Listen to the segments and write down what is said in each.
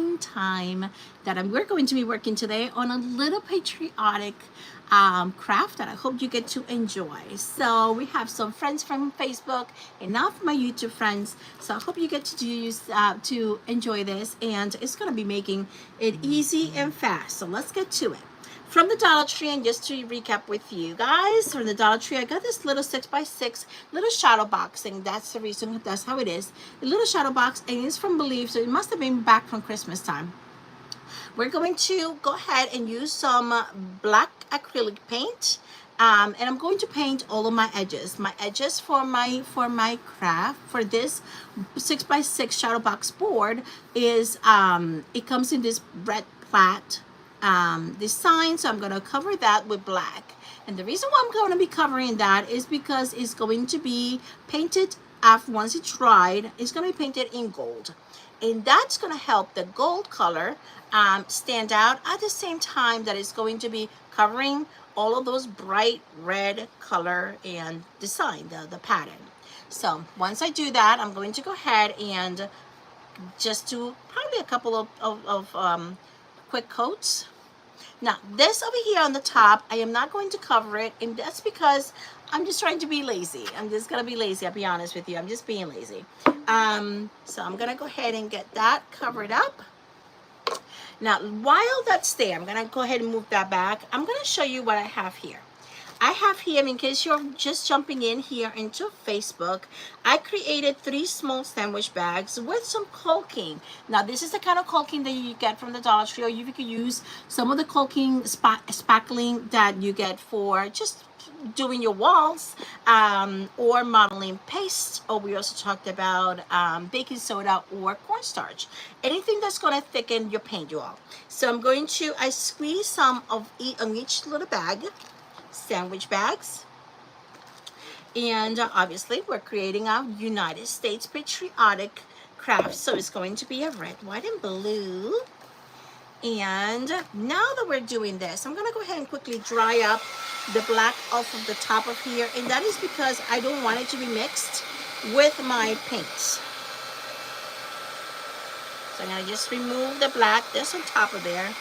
same time that we're going to be working today on a little patriotic craft that I hope you get to enjoy. So we have some friends from Facebook, enough my YouTube friends. So I hope you get to use to enjoy this, and it's going to be making it easy and fast. So let's get to it. From the Dollar Tree, and just to recap with you guys, from the Dollar Tree, I got this little 6x6 little shadow box, and that's the reason, that's how it is. A little shadow box, and it's from Believe, so it must have been back from Christmas time. We're going to go ahead and use some black acrylic paint, and I'm going to paint all of my edges. My edges for my craft for this 6x6 shadow box board is it comes in this red plaid design, so I'm going to cover that with black. And the reason why I'm going to be covering that is because it's going to be painted after, once it's dried, it's going to be painted in gold, and that's going to help the gold color stand out at the same time that it's going to be covering all of those bright red color and design, the pattern. So once I do that, I'm going to go ahead and just do probably a couple of quick coats. Now this over here on the top, I am not going to cover it, and that's because I'm just trying to be lazy. I'm just gonna be lazy, I'll be honest with you. I'm just being lazy. So I'm gonna go ahead and get that covered up. Now while that's there, I'm gonna go ahead and move that back. I'm gonna show you what I have here. I have here, in case you're just jumping in here into Facebook, I created 3 small sandwich bags with some caulking. Now this is the kind of caulking that you get from the Dollar Tree, or you could use some of the caulking spackling that you get for just doing your walls, or modeling paste, or we also talked about baking soda or cornstarch, anything that's going to thicken your paint, you all. So I'm going to, I squeeze some of on each little bag, sandwich bags, and obviously we're creating our United States patriotic craft, so it's going to be a red, white, and blue. And now that we're doing this, I'm gonna go ahead and quickly dry up the black off of the top of here, and that is because I don't want it to be mixed with my paints. So I'm gonna just remove the black that's on top of there.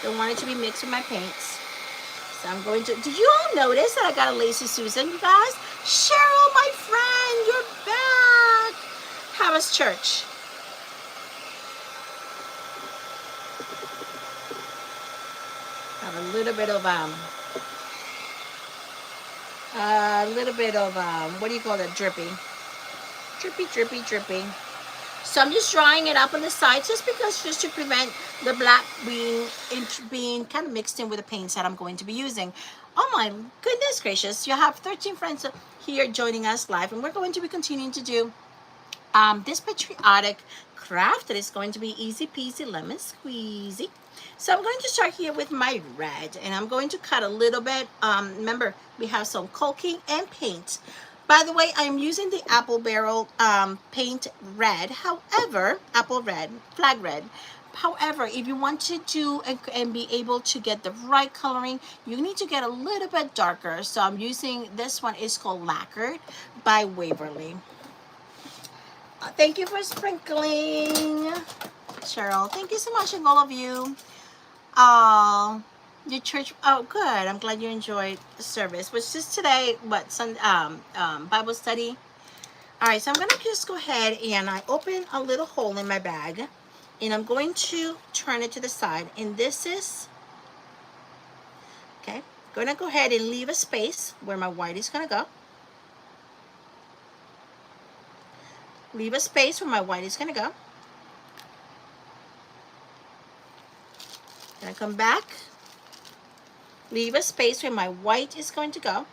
Don't want it to be mixed with my paints. So I'm going to, did you all notice that I got a Lazy Susan, you guys? Cheryl, my friend, you're back. How was church? Have a little bit of what do you call that? Drippy. So I'm just drying it up on the sides, just to prevent the black being kind of mixed in with the paints that I'm going to be using. Oh my goodness gracious, you have 13 friends here joining us live, and we're going to be continuing to do this patriotic craft that is going to be easy peasy lemon squeezy. So I'm going to start here with my red, and I'm going to cut a little bit. Remember, we have some caulking and paint. By the way, I'm using the apple barrel paint red. However, apple red, flag red. However, if you want to do and be able to get the right coloring, you need to get a little bit darker. So I'm using, this one is called Lacquered by Waverly. Thank you for sprinkling, Cheryl. Thank you so much, and all of you. Your church, oh good, I'm glad you enjoyed the service. Was just today, what, Sunday, Bible study. All right, so I'm gonna just go ahead and I open a little hole in my bag, and I'm going to turn it to the side, and this is, okay, gonna go ahead and leave a space where my white is gonna go. Leave a space where my white is gonna go. Gonna come back, leave a space where my white is going to go.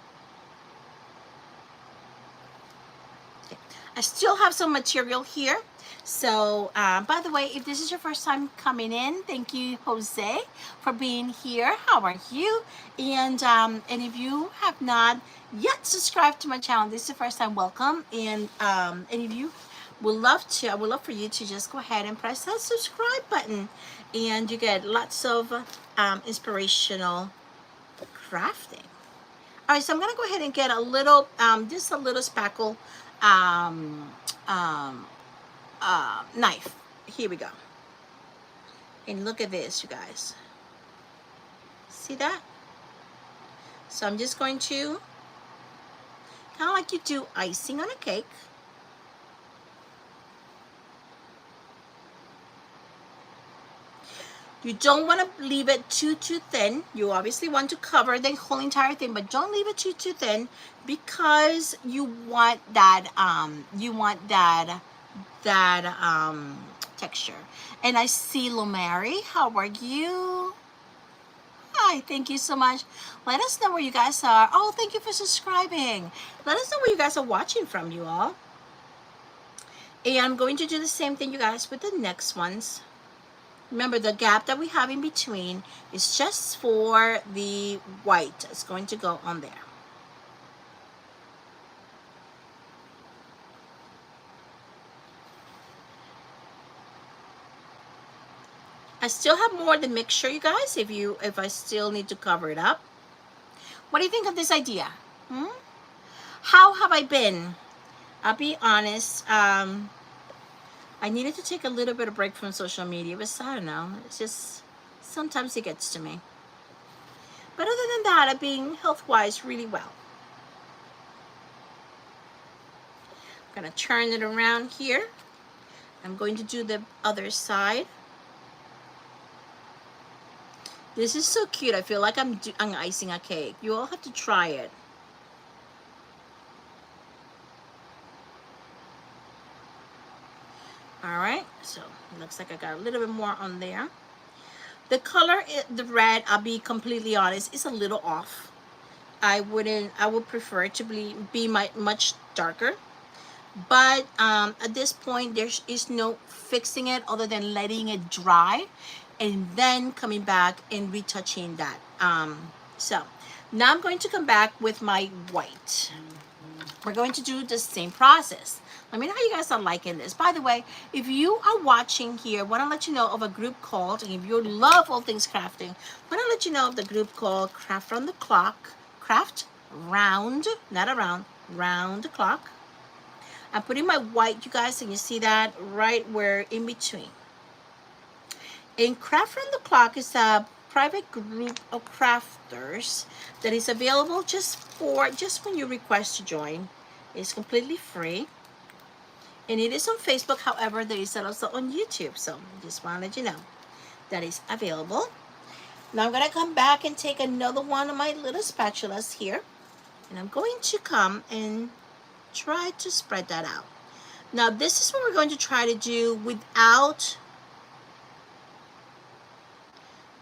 Okay. I still have some material here. So, by the way, if this is your first time coming in, thank you, Jose, for being here. How are you? And if you have not yet subscribed to my channel, this is the first time, welcome. And if you would love to, I would love for you to just go ahead and press that subscribe button, and you get lots of inspirational crafting. All right, so I'm gonna go ahead and get a little, just a little spackle knife. Here we go. And look at this, you guys. See that? So I'm just going to, kind of like you do icing on a cake. You don't want to leave it too thin. You obviously want to cover the whole entire thing, but don't leave it too thin, because you want that texture. And I see Lomari, how are you? Hi, thank you so much. Let us know where you guys are. Oh, thank you for subscribing. Let us know where you guys are watching from, you all. And I'm going to do the same thing, you guys, with the next ones. Remember, the gap that we have in between is just for the white. It's going to go on there. I still have more of the mixture, you guys, if I still need to cover it up. What do you think of this idea? How have I been? I'll be honest. I needed to take a little bit of break from social media, but I don't know. It's just, sometimes it gets to me. But other than that, I've been health-wise really well. I'm going to turn it around here. I'm going to do the other side. This is so cute. I feel like I'm icing a cake. You all have to try it. All right, so it looks like I got a little bit more on there. The color, the red, I'll be completely honest, is a little off. I would prefer it to be much darker. But at this point, there is no fixing it other than letting it dry and then coming back and retouching that. So now I'm going to come back with my white. We're going to do the same process. Let me know how you guys are liking this. By the way, if you are watching here, I want to let you know of a group called, and if you love all things crafting, I want to let you know of the group called Craft Round the Clock. Craft round, not around, round the clock. I'm putting my white, you guys, and you see that right where in between. And Craft Round the Clock is a private group of crafters that is available just when you request to join. It's completely free. And it is on Facebook. However, there is also on YouTube. So just want to let you know that is available. Now I'm going to come back and take another one of my little spatulas here. And I'm going to come and try to spread that out. Now this is what we're going to try to do without,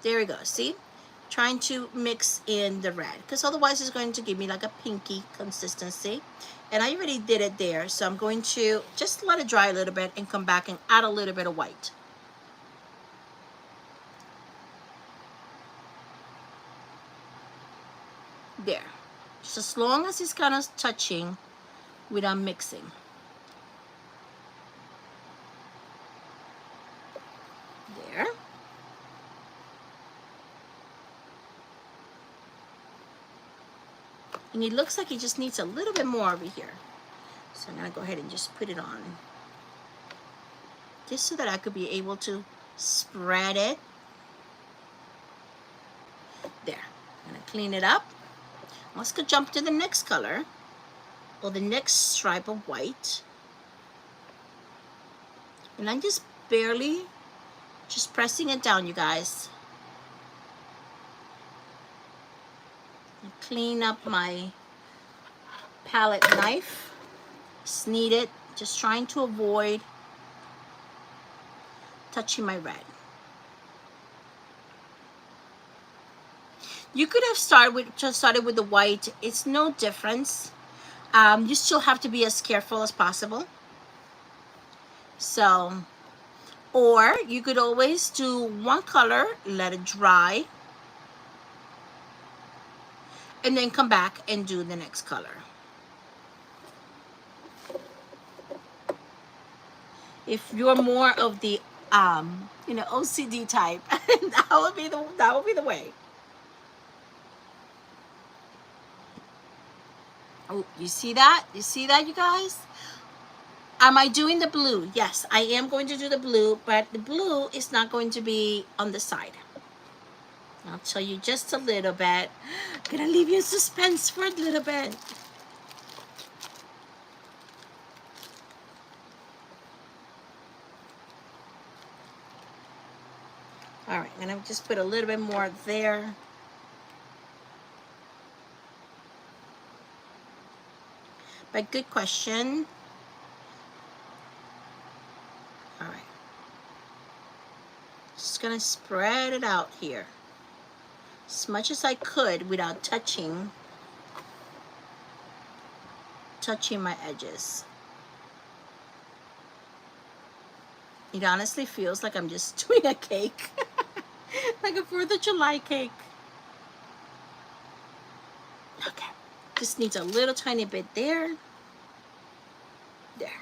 there we go, see? Trying to mix in the red, because otherwise it's going to give me like a pinky consistency. And I already did it there, so I'm going to just let it dry a little bit and come back and add a little bit of white. There. Just as long as it's kind of touching without mixing. There. And it looks like it just needs a little bit more over here. So I'm going to go ahead and just put it on. Just so that I could be able to spread it. There. I'm going to clean it up. Let's go jump to the next color. Or the next stripe of white. And I'm just barely just pressing it down, you guys. Clean up my palette knife. Just need it. Just trying to avoid touching my red. You could have started with the white. It's no difference. You still have to be as careful as possible. So, or you could always do one color, let it dry, and then come back and do the next color. If you're more of the OCD type, that would be the way. Oh, you see that? You see that, you guys? am I doing the blue? Yes, I am going to do the blue, but the blue is not going to be on the side. I'll tell you just a little bit. I'm gonna leave you in suspense for a little bit. All right, I'm gonna just put a little bit more there. But good question. All right. Just gonna spread it out here as much as I could without touching my edges. It honestly feels like I'm just doing a cake. Like a 4th of July cake. Okay. Just needs a little tiny bit there. There.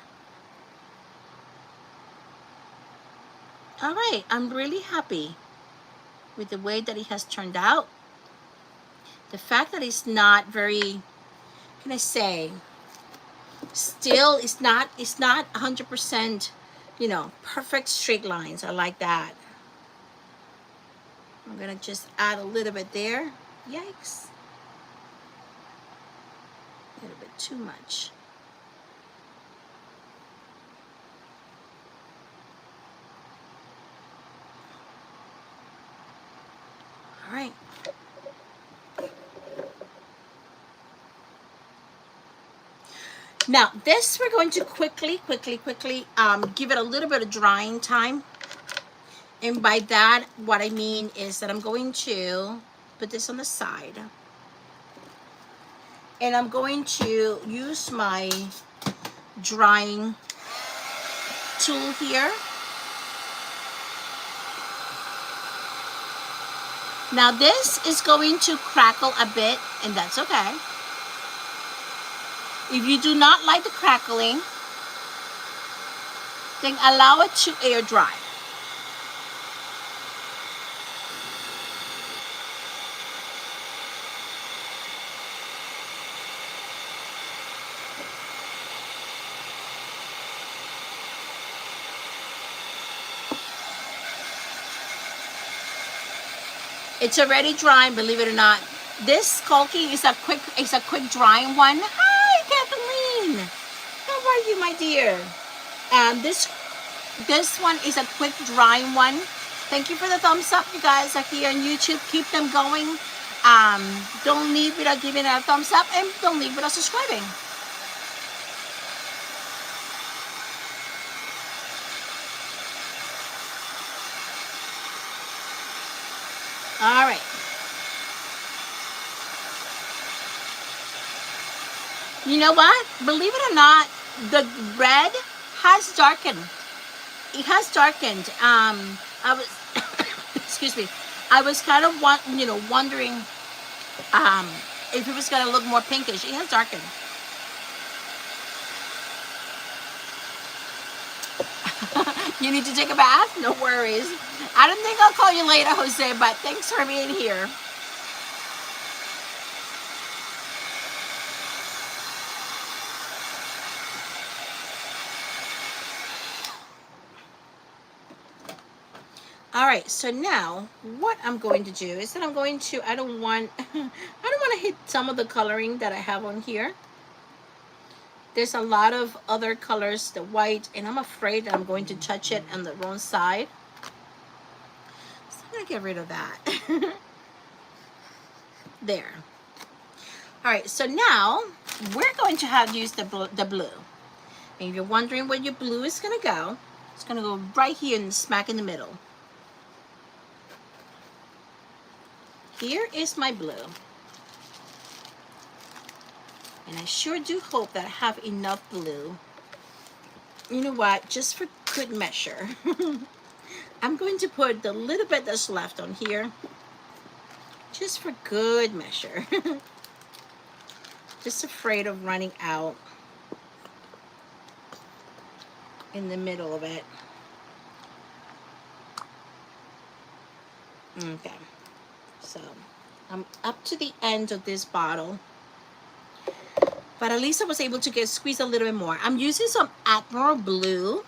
All right. I'm really happy with the way that it has turned out. The fact that it's not very, can I say, still it's not 100%, you know, perfect straight lines. I like that. I'm gonna just add a little bit there. Yikes. A little bit too much. All right. Now this we're going to quickly give it a little bit of drying time. And by that, what I mean is that I'm going to put this on the side. And I'm going to use my drying tool here. Now this is going to crackle a bit, and that's okay. If you do not like the crackling, then allow it to air dry. It's already drying, believe it or not. This caulking is a quick drying one. Hi, Kathleen. How are you, my dear? This one is a quick drying one. Thank you for the thumbs up, you guys are here on YouTube. Keep them going. Don't leave without giving it a thumbs up, and don't leave without subscribing. All right. You know what? Believe it or not, the red has darkened. It has darkened. I was, excuse me. I was kind of wondering if it was gonna look more pinkish. It has darkened. You need to take a bath? No worries. I don't think I'll call you later, Jose, but thanks for being here. All right, so now what I'm going to do is that I don't want to hit some of the coloring that I have on here. There's a lot of other colors, the white, and I'm afraid that I'm going to touch it on the wrong side. So I'm going to get rid of that. There. All right, so now we're going to use the blue. And if you're wondering where your blue is going to go, it's going to go right here and smack in the middle. Here is my blue. And I sure do hope that I have enough blue. You know what? Just for good measure, I'm going to put the little bit that's left on here. Just for good measure. Just afraid of running out in the middle of it. Okay. So I'm up to the end of this bottle. but at least I was able to get squeeze a little bit more. I'm using some Admiral Blue.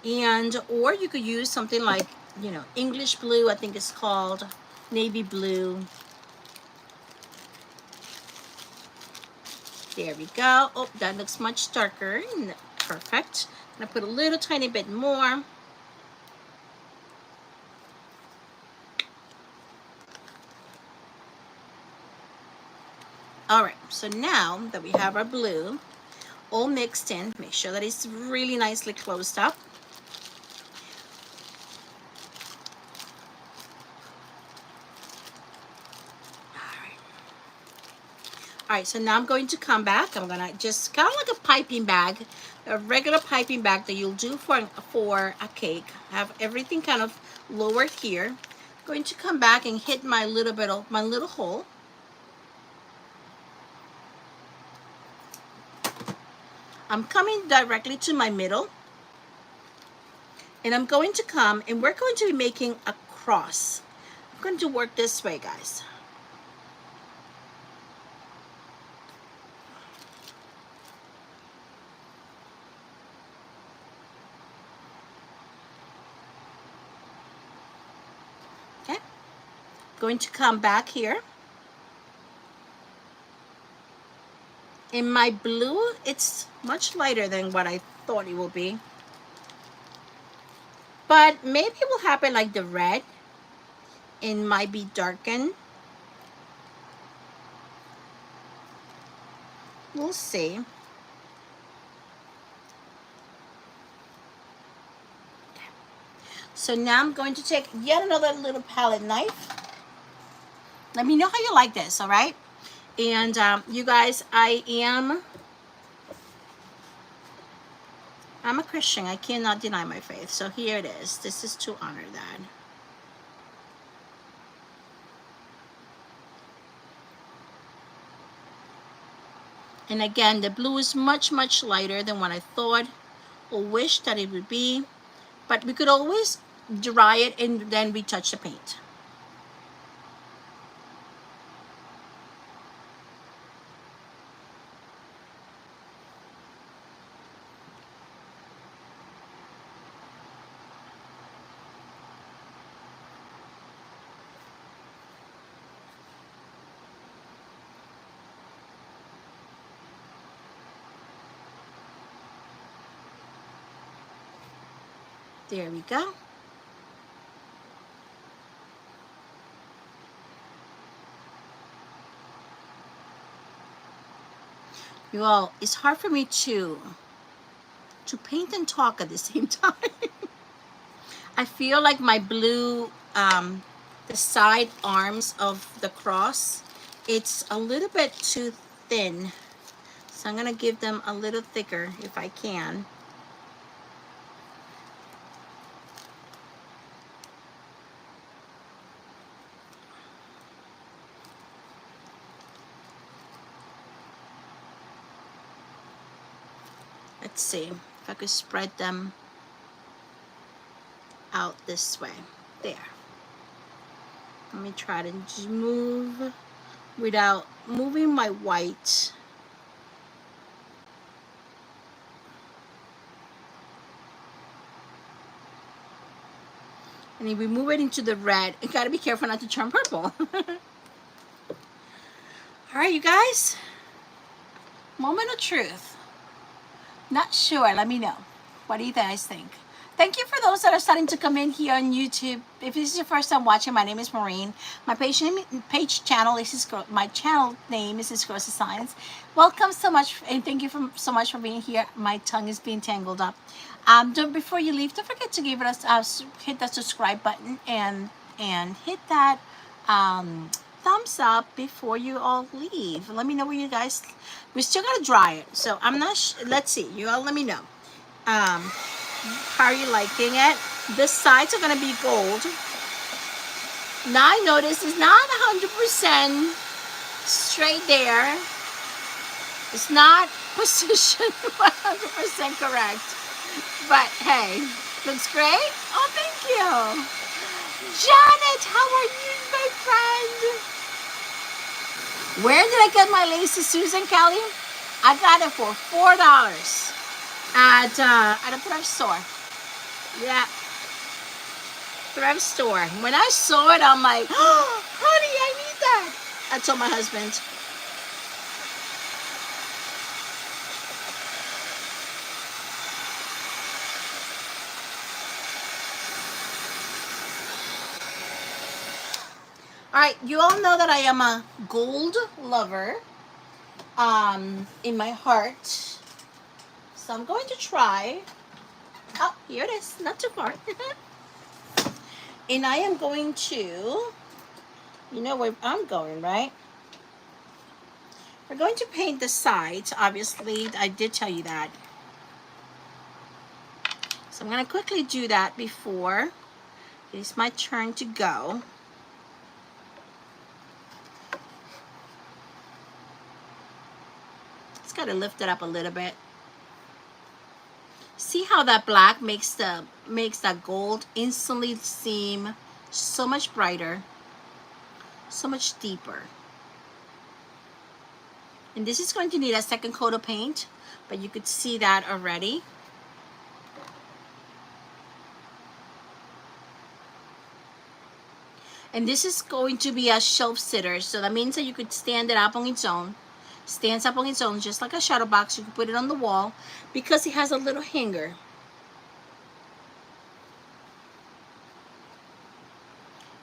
And, or you could use something like, you know, English blue, I think it's called, navy blue. There we go. Oh, that looks much darker. Perfect. I'm gonna put a little tiny bit more. All right, so now that we have our blue all mixed in, make sure that it's really nicely closed up. All right, so now I'm going to come back. I'm gonna just kind of like a piping bag, a regular piping bag that you'll do for a cake. Have everything kind of lowered here. Going to come back and hit my little hole. I'm coming directly to my middle, and I'm going to come and we're going to be making a cross. I'm going to work this way, guys. Okay, going to come back here. In my blue, it's much lighter than what I thought it will be. But maybe it will happen like the red. It might be darkened. We'll see. So now I'm going to take yet another little palette knife. Let me know how you like this, all right? And you guys, I'm a Christian. I cannot deny my faith. So here it is. This is to honor that. And again, the blue is much, much lighter than what I thought or wished that it would be. But we could always dry it and then retouch the paint. There we go. You all, it's hard for me to paint and talk at the same time. I feel like my blue, the side arms of the cross, it's a little bit too thin. So I'm gonna give them a little thicker if I can. Let's see if I could spread them out this way. There. Let me try to just move without moving my white. And if we move it into the red, you gotta be careful not to turn purple. All right, you guys. Moment of truth. Not sure, let me know. What do you guys think? Thank you for those that are starting to come in here on YouTube. If this is your first time watching, my name is Maureen. My page channel is my channel name is Ctoss Science. Welcome so much, and thank you so much for being here. My tongue is being tangled up. Before you leave, don't forget to give us hit that subscribe button and hit that thumbs up before you all leave. Let me know where you guys. We still gotta dry it, so I'm not. Let's see. You all let me know. How are you liking it? The sides are gonna be gold. Now I notice it's not 100% straight there. It's not positioned 100% correct. But hey, looks great. Oh, thank you. Janet, how are you, my friend? Where did I get my laces, Susan Kelly? I got it for $4 at a thrift store. Yeah, thrift store. When I saw it, I'm like, oh, honey, I need that. I told my husband. All right, you all know that I am a gold lover in my heart. So I'm going to try. Oh, here it is, not too far. And I am going to, you know where I'm going, right? We're going to paint the sides, obviously. I did tell you that. So I'm going to quickly do that before it's my turn to go. Just got to lift it up a little bit. See how that black makes that gold instantly seem so much brighter, so much deeper. And this is going to need a second coat of paint, but you could see that already. And this is going to be a shelf sitter, so that means that you could stand it up on its own. Stands up on its own, just like a shadow box. You can put it on the wall because it has a little hanger.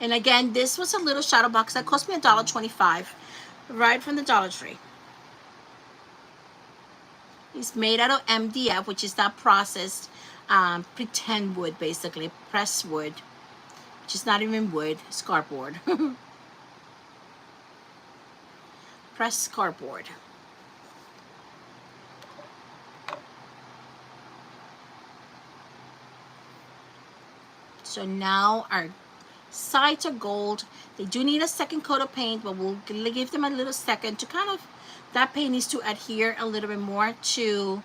And again, this was a little shadow box that cost me $1.25, right from the Dollar Tree. It's made out of MDF, which is that processed pretend wood, basically pressed wood, which is not even wood, it's cardboard. Pressed cardboard. So now our sides are gold. They do need a second coat of paint, but we'll give them a little second to kind of, that paint needs to adhere a little bit more to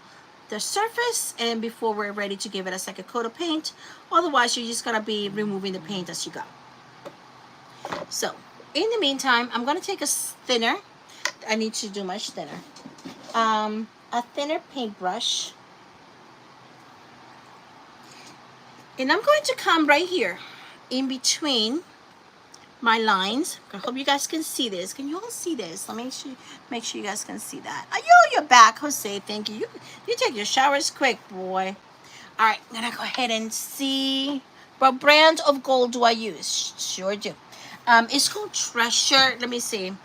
the surface and before we're ready to give it a second coat of paint. Otherwise, you're just gonna be removing the paint as you go. So in the meantime, I'm gonna take a thinner. I need to do much thinner. A thinner paintbrush. And I'm going to come right here in between my lines. I hope you guys can see this. Can you all see this? Let me make sure you guys can see that. Oh, you're back, Jose. Thank you. You take your showers quick, boy. All right, I'm gonna go ahead and see. What brand of gold do I use? Sure do. It's called Treasure. Let me see.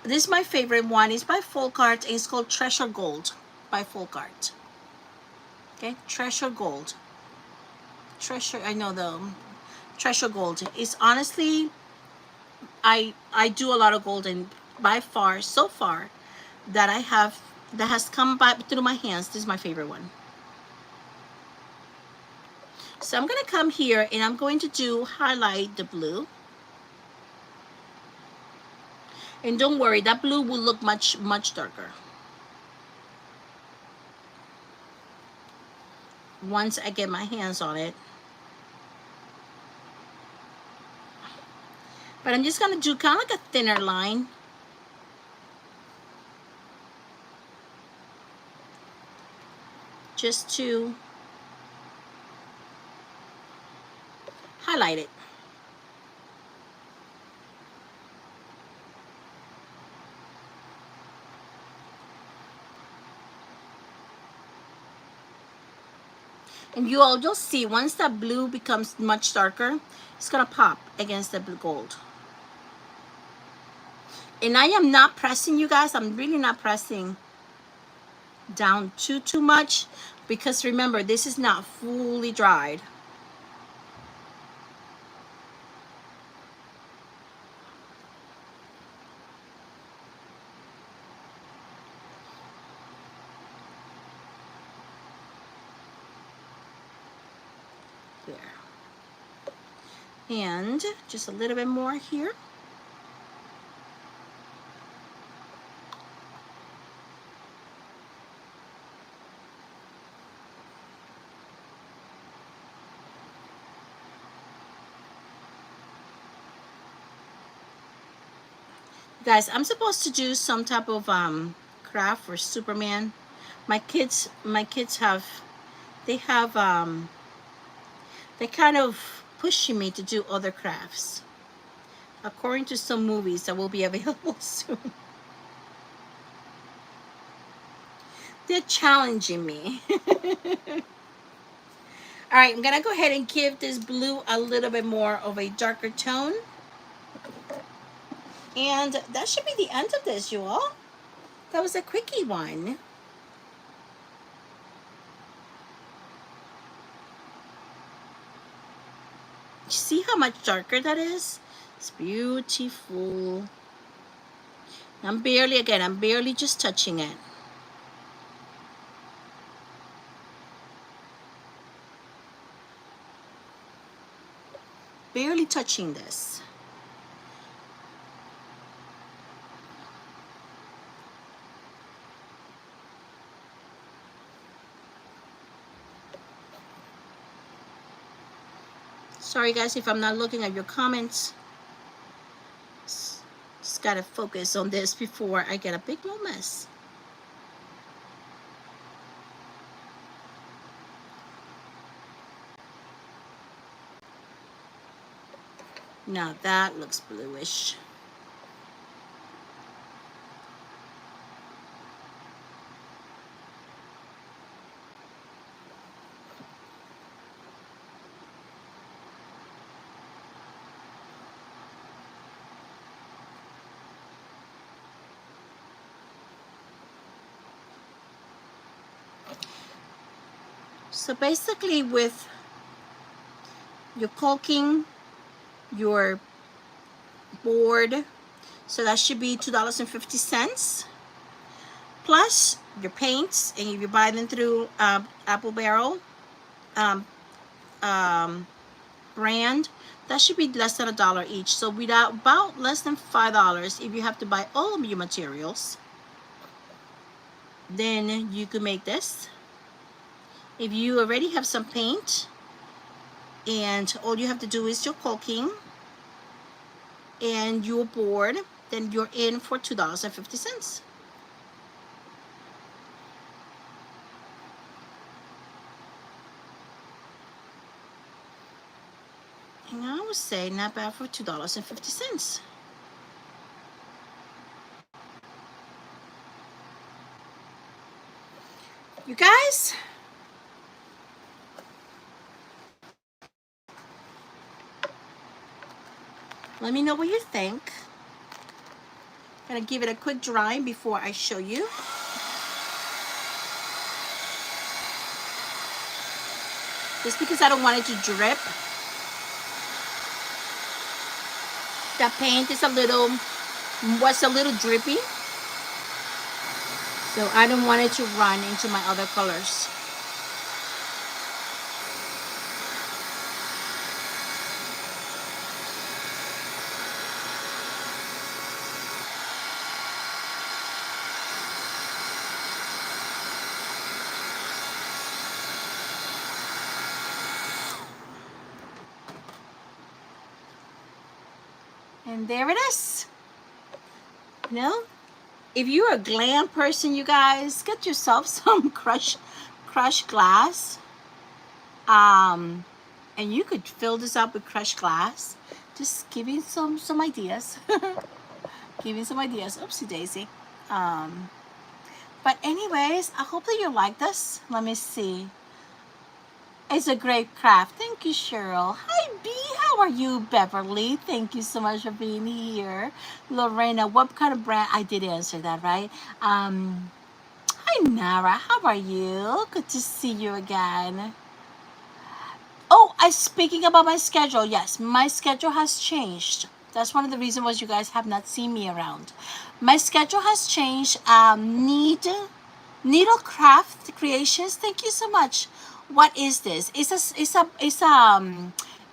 This is my favorite one. It's by Folkart, and it's called Treasure Gold by Folkart. Okay, Treasure Gold. Treasure. I know the Treasure Gold. It's honestly, I do a lot of gold, and by far, so far, that has come by through my hands, this is my favorite one. So I'm gonna come here and I'm going to highlight the blue. And don't worry, that blue will look much darker once I get my hands on it. But I'm just gonna do kind of like a thinner line. Just to highlight it. And you'll see once that blue becomes much darker, it's gonna pop against the gold. And I am not pressing, you guys. I'm really not pressing down too much, because remember, this is not fully dried. There. And just a little bit more here. Guys, I'm supposed to do some type of craft for Superman. My kids have, they have they kind of pushing me to do other crafts according to some movies that will be available soon. They're challenging me. All right, I'm gonna go ahead and give this blue a little bit more of a darker tone. And that should be the end of this, you all. That was a quickie one. See how much darker that is? It's beautiful. I'm barely just touching it. Barely touching this. Sorry guys if I'm not looking at your comments. Just gotta focus on this before I get a big old mess. Now that looks bluish. So basically with your caulking, your board, so that should be $2.50 plus your paints, and if you buy them through Apple Barrel um, um, brand, that should be less than $1 each. So without about less than $5 if you have to buy all of your materials. Then you can make this. If you already have some paint and all you have to do is your caulking and your board, then you're in for $2.50. And I would say not bad for $2.50. You guys, let me know what you think. I'm gonna give it a quick dry before I show you. Just because I don't want it to drip. The paint is was a little drippy. So I don't want it to run into my other colors. And there it is. You know, if you're a glam person, you guys, get yourself some crushed glass. And you could fill this up with crushed glass. Just giving some ideas. Giving some ideas. Oopsie daisy. But anyways, I hope that you like this. Let me see. It's a great craft. Thank you, Cheryl. Hi, B. How are you, Beverly? Thank you so much for being here. Lorena, what kind of brand? I did answer that, right? Hi, Nara. How are you? Good to see you again. Oh, I speaking about my schedule. Yes, my schedule has changed. That's one of the reasons why you guys have not seen me around. My schedule has changed. Needlecraft Creations. Thank you so much. What is this?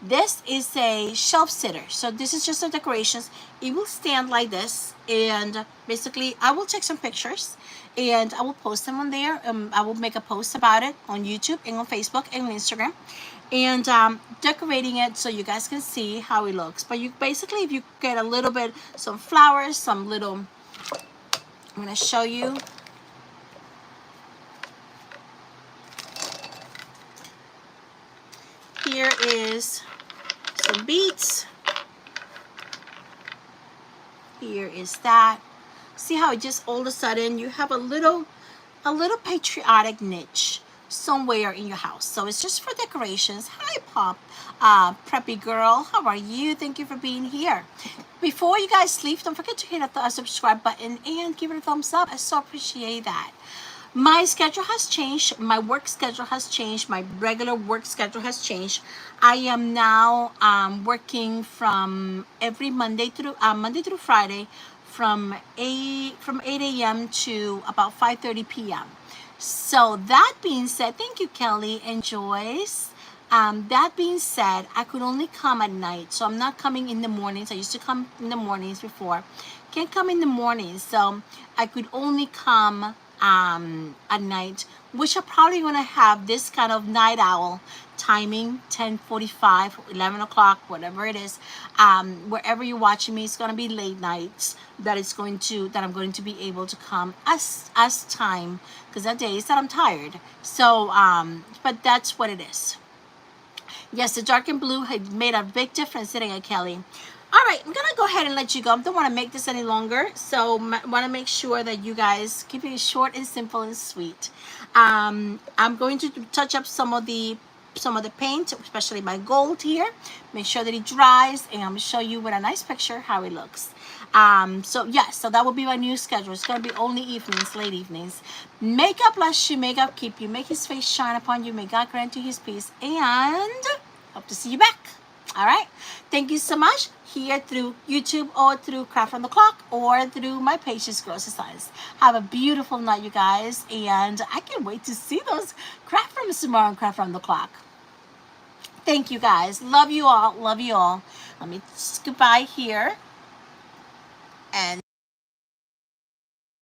This is a shelf sitter. So this is just a decorations. It will stand like this, and basically I will take some pictures. and I will post them on there. I will make a post about it on YouTube and on Facebook and on Instagram, and decorating it so you guys can see how it looks. But you basically, if you get a little bit, some flowers, some little, I'm gonna show you. Here is some beets. Here is that. See how it just all of a sudden you have a little patriotic niche somewhere in your house. So it's just for decorations. Hi, Pop, preppy girl. How are you? Thank you for being here. Before you guys sleep, don't forget to hit a subscribe button and give it a thumbs up. I so appreciate that. My schedule has changed. My work schedule has changed. My regular work schedule has changed. I am now working from every Monday through Friday from 8 a.m. to about 5:30 p.m. So that being said, thank you, Kelly and Joyce. That being said, I could only come at night, so I'm not coming in the mornings. I used to come in the mornings before. Can't come in the mornings, so I could only come at night, which are probably going to have this kind of night owl timing, 10:45, 11 o'clock, whatever it is. Wherever you're watching me, it's going to be late nights that I'm going to be able to come as time, because that day is that I'm tired. So but that's what it is. Yes, the dark and blue had made a big difference, didn't it, Kelly? All right, I'm gonna go ahead and let you go. I don't want to make this any longer, so want to make sure that you guys keep it short and simple and sweet. I'm going to touch up some of the paint, especially my gold here. Make sure that it dries, and I'm gonna show you with a nice picture how it looks. So yes, so that will be my new schedule. It's gonna be only evenings, late evenings. Makeup, bless you. Makeup, keep you. Make His face shine upon you. May God grant you His peace, and hope to see you back. All right, thank you so much, here through YouTube or through Craft on the Clock or through my pages, Gross Designs. Have a beautiful night, you guys, and I can't wait to see those craft rooms tomorrow on Craft on the Clock. Thank you, guys. Love you all. Love you all. Let me goodbye here.